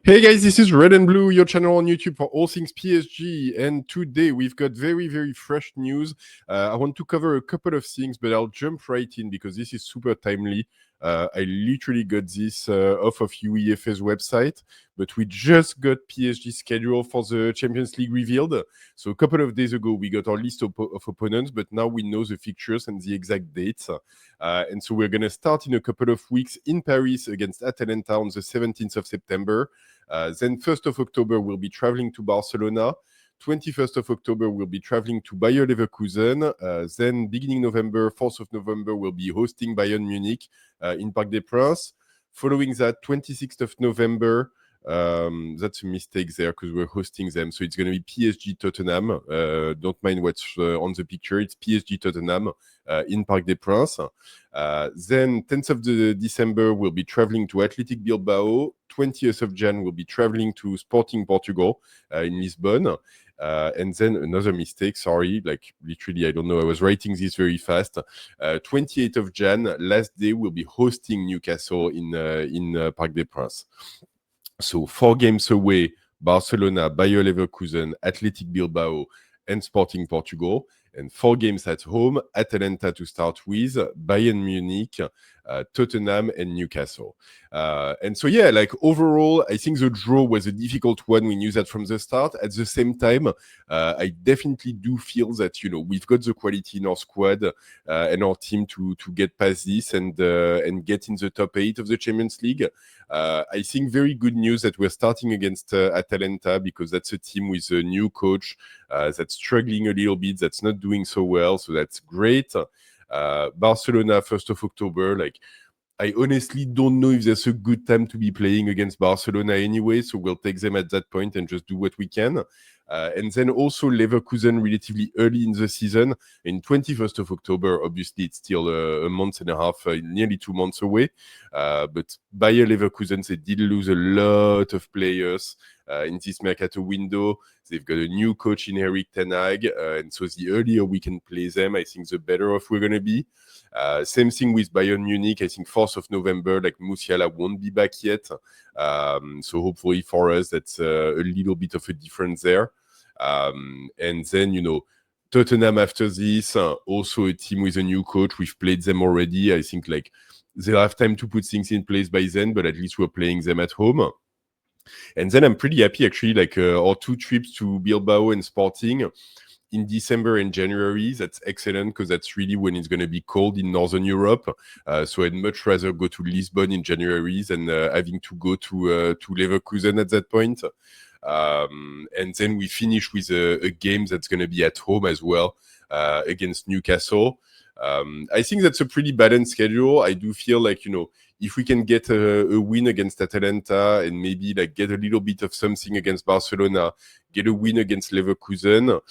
Hey guys, this is Red and Blue, your channel on YouTube for all things PSG. And today we've got very, very fresh news. I want to cover a couple of things, but I'll jump right in because this is super timely. I literally got this off of UEFA's website, but we just got PSG schedule for the Champions League revealed. So a couple of days ago, we got our list of opponents, but now we know the fixtures and the exact dates. And so we're going to start in a couple of weeks in Paris against Atalanta on the 17th of September. Then 1st of October, we'll be traveling to Barcelona. 21st of October, we'll be traveling to Bayer Leverkusen. Then beginning November, 4th of November, we'll be hosting Bayern Munich in Parc des Princes. Following that, 26th of November, that's a mistake there because we're hosting them. So it's going to be PSG Tottenham. Don't mind what's on the picture. It's PSG Tottenham in Parc des Princes. Then 10th of December, we'll be traveling to Athletic Bilbao. 20th of Jan, we'll be traveling to Sporting Portugal in Lisbon. And then another mistake, sorry, like literally, I don't know, I was writing this very fast. 28th of Jan, last day, we'll be hosting Newcastle in Parc des Princes. So 4 games away, Barcelona, Bayer Leverkusen, Athletic Bilbao, and Sporting Portugal. And 4 games at home, Atalanta to start with, Bayern Munich, Tottenham, and Newcastle. And so, yeah, like overall, I think the draw was a difficult one. We knew that from the start. At the same time, I definitely do feel that, you know, we've got the quality in our squad and our team to get past this and get in the top 8 of the Champions League. I think very good news that we're starting against Atalanta because that's a team with a new coach that's struggling a little bit, that's not doing so well. So that's great. Barcelona, 1st of October, like I honestly don't know if there's a good time to be playing against Barcelona anyway, so we'll take them at that point and just do what we can. And then also Leverkusen relatively early in the season, in 21st of October, obviously it's still a month and a half, nearly 2 months away. But Bayer Leverkusen, they did lose a lot of players in this Mercato window. They've got a new coach in Erik ten Hag, and so the earlier we can play them, I think the better off we're going to be. Same thing with Bayern Munich. I think 4th of November, like Musiala won't be back yet. So hopefully for us, that's a little bit of a difference there. And then, you know, Tottenham after this, also a team with a new coach. We've played them already. I think like they'll have time to put things in place by then, but at least we're playing them at home. And then I'm pretty happy actually, like our 2 trips to Bilbao and Sporting in December and January. That's excellent because that's really when it's going to be cold in Northern Europe. So I'd much rather go to Lisbon in January than having to go to Leverkusen at that point. And then we finish with a game that's going to be at home as well against Newcastle. I think that's a pretty balanced schedule. I do feel like, you know, if we can get a win against Atalanta and maybe like get a little bit of something against Barcelona, get a win against Leverkusen,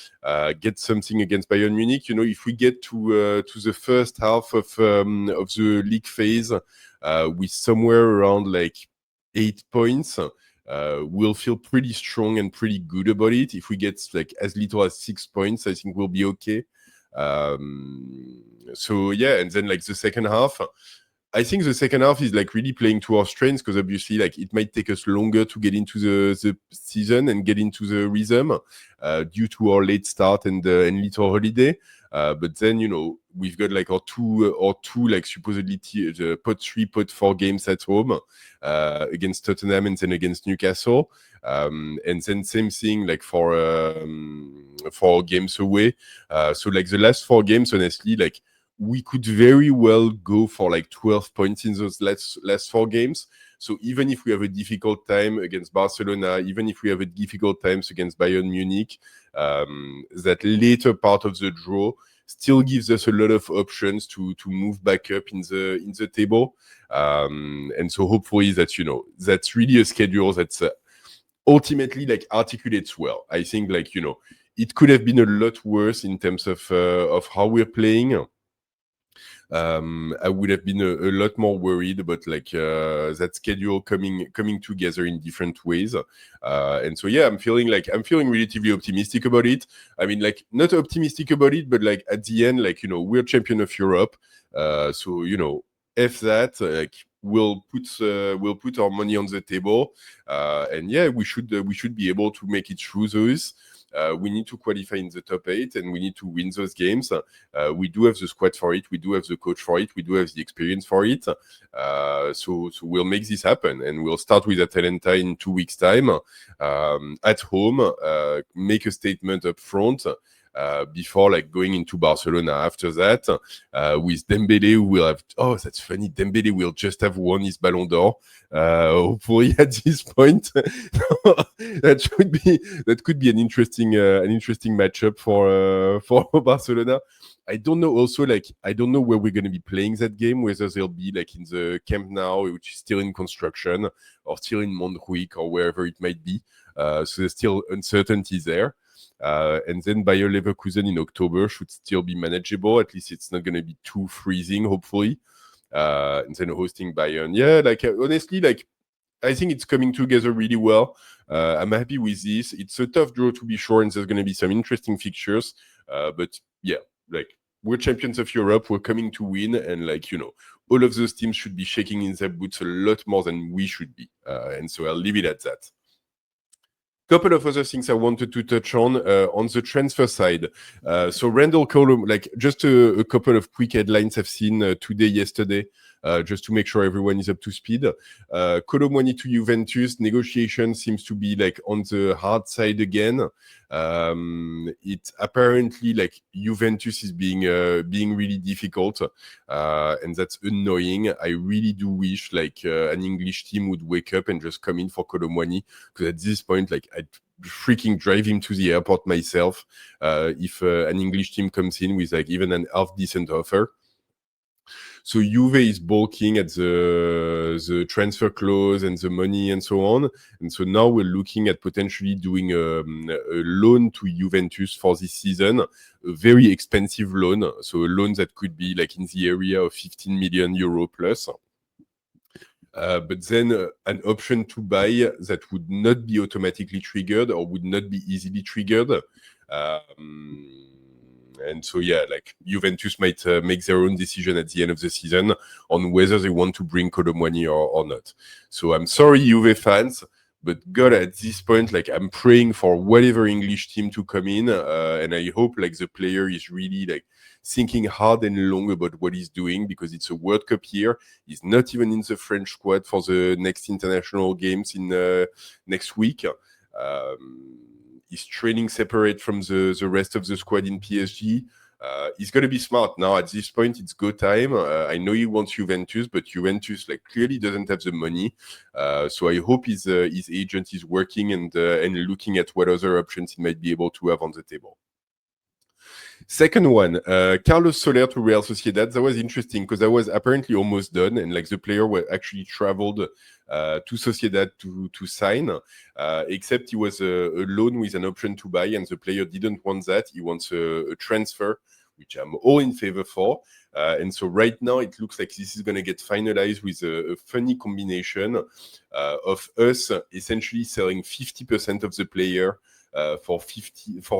get something against Bayern Munich, you know, if we get to the first half of the league phase with somewhere around like 8 points, we'll feel pretty strong and pretty good about it. If we get like as little as 6 points, I think we'll be okay. So yeah, and then like the second half, I think the second half is like really playing to our strengths because obviously like it might take us longer to get into the season and get into the rhythm due to our late start and little holiday. But then, you know, we've got like our two like supposedly the pot 3, pot 4 games at home against Tottenham and then against Newcastle. And then same thing like for games away. So like the last 4 games, honestly, like we could very well go for like 12 points in those last 4 games. So even if we have a difficult time against Barcelona, even if we have a difficult times against Bayern Munich, that later part of the draw still gives us a lot of options to move back up in the table. And so hopefully that, you know, that's really a schedule that's ultimately like articulates well. I think like, you know, it could have been a lot worse in terms of how we're playing. I would have been a lot more worried about like that schedule coming together in different ways. And so yeah, I'm feeling relatively optimistic about it. I mean, like not optimistic about it, but like at the end, like, you know, we're champion of Europe. So, you know, F that, like we'll put our money on the table, and yeah, we should be able to make it through those. We need to qualify in the top 8, and we need to win those games. We do have the squad for it. We do have the coach for it. We do have the experience for it. So we'll make this happen, and we'll start with Atalanta in 2 weeks' time at home. Make a statement up front. Before like going into Barcelona after that, with Dembele, who will have, oh, that's funny, Dembele will just have won his Ballon d'Or, hopefully at this point. That could be an interesting matchup for Barcelona. I don't know also, like, I don't know where we're going to be playing that game, whether they'll be like in the Camp Nou, which is still in construction, or still in Montjuic, or wherever it might be. So there's still uncertainty there. And then Bayer Leverkusen in October should still be manageable. At least it's not going to be too freezing, hopefully. And then hosting Bayern. Yeah, like honestly, like I think it's coming together really well. I'm happy with this. It's a tough draw to be sure, and there's going to be some interesting fixtures. But yeah, like we're champions of Europe. We're coming to win, and like, you know, all of those teams should be shaking in their boots a lot more than we should be. And so I'll leave it at that. Couple of other things I wanted to touch on the transfer side. So Randall Kolo, like just a couple of quick headlines I've seen today, yesterday, just to make sure everyone is up to speed. Kolo Muani to Juventus, negotiation seems to be like on the hard side again. It apparently like Juventus is being really difficult, and that's annoying. I really do wish like an English team would wake up and just come in for Kolo Muani, because at this point, like, I'd freaking drive him to the airport myself if an English team comes in with like even an half decent offer. So Juve is balking at the transfer clause and the money and so on. And so now we're looking at potentially doing a loan to Juventus for this season, a very expensive loan. So a loan that could be like in the area of 15 million euro plus. But then an option to buy that would not be automatically triggered or would not be easily triggered. And so, yeah, like Juventus might make their own decision at the end of the season on whether they want to bring Kolo Muani or not. So I'm sorry, Juve fans, but God, at this point, like I'm praying for whatever English team to come in, and I hope like the player is really like thinking hard and long about what he's doing, because it's a World Cup year. He's not even in the French squad for the next international games in next week. He's training separate from the rest of the squad in PSG. He's going to be smart now. At this point, it's go time. I know he wants Juventus, but Juventus like clearly doesn't have the money. So I hope his agent is working and looking at what other options he might be able to have on the table. Second one, Carlos Soler to Real Sociedad. That was interesting because that was apparently almost done, and like the player were actually traveled to Sociedad to sign, except he was a loan with an option to buy, and the player didn't want that. He wants a transfer, which I'm all in favor for. And so right now it looks like this is going to get finalized with a funny combination of us essentially selling 50% of the player for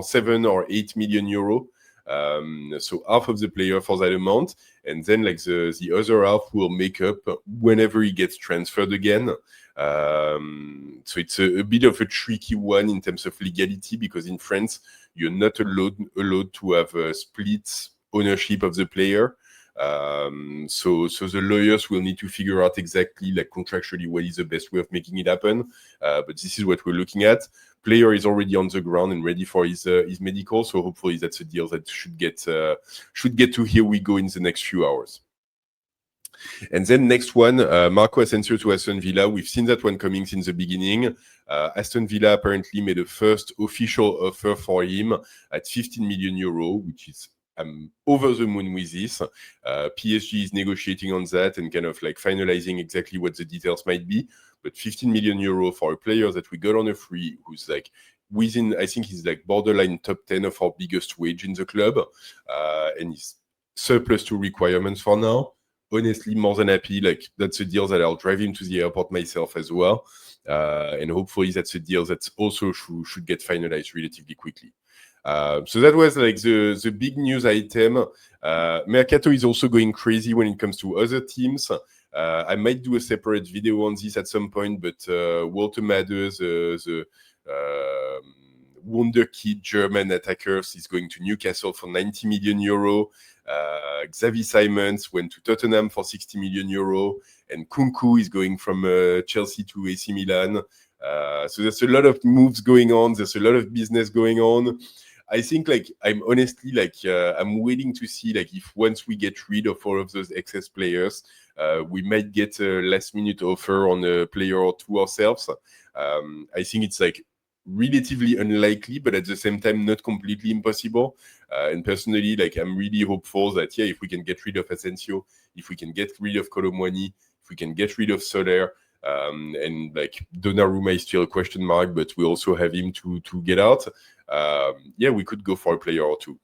7 or 8 million euro. So half of the player for that amount, and then like the other half will make up whenever he gets transferred again. So it's a bit of a tricky one in terms of legality, because in France you're not allowed to have a split ownership of the player. So the lawyers will need to figure out exactly like contractually what is the best way of making it happen. But this is what we're looking at. Player is already on the ground and ready for his medical, so hopefully that's a deal that should get to here we go in the next few hours. And then next one, Marco Asensio to Aston Villa. We've seen that one coming since the beginning. Aston Villa apparently made a first official offer for him at 15 million euro, which is I'm over the moon with this. PSG is negotiating on that and kind of like finalizing exactly what the details might be. But 15 million euro for a player that we got on a free, who's like within, I think he's like borderline top 10 of our biggest wage in the club, and he's surplus to requirements for now. Honestly, more than happy. Like that's a deal that I'll drive him to the airport myself as well, and hopefully that's a deal that also should get finalized relatively quickly. So that was like the big news item. Mercato is also going crazy when it comes to other teams. I might do a separate video on this at some point, but Walter Matters, the wonderkid German attacker, is going to Newcastle for 90 million euro. Xavi Simons went to Tottenham for 60 million euro, and Kunku is going from Chelsea to AC Milan. So there's a lot of moves going on. There's a lot of business going on. I think I'm honestly I'm waiting to see if once we get rid of all of those excess players, we might get a last minute offer on a player or two ourselves. I think it's relatively unlikely, but at the same time not completely impossible. And personally, I'm really hopeful that if we can get rid of Asensio, if we can get rid of Kolo Muani, if we can get rid of Soler, and Donnarumma is still a question mark, but we also have him to get out. We could go for a player or two.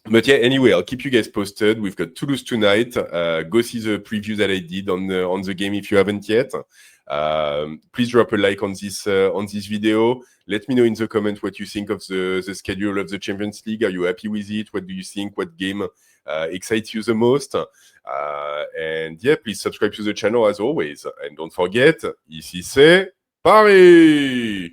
But anyway, I'll keep you guys posted. We've got Toulouse tonight. Go see the preview that I did on the game if you haven't yet. Please drop a like on this video. Let me know in the comment what you think of the schedule of the Champions League. Are you happy with it? What do you think? What game excites you the most? And please subscribe to the channel as always. And don't forget, ici c'est Paris!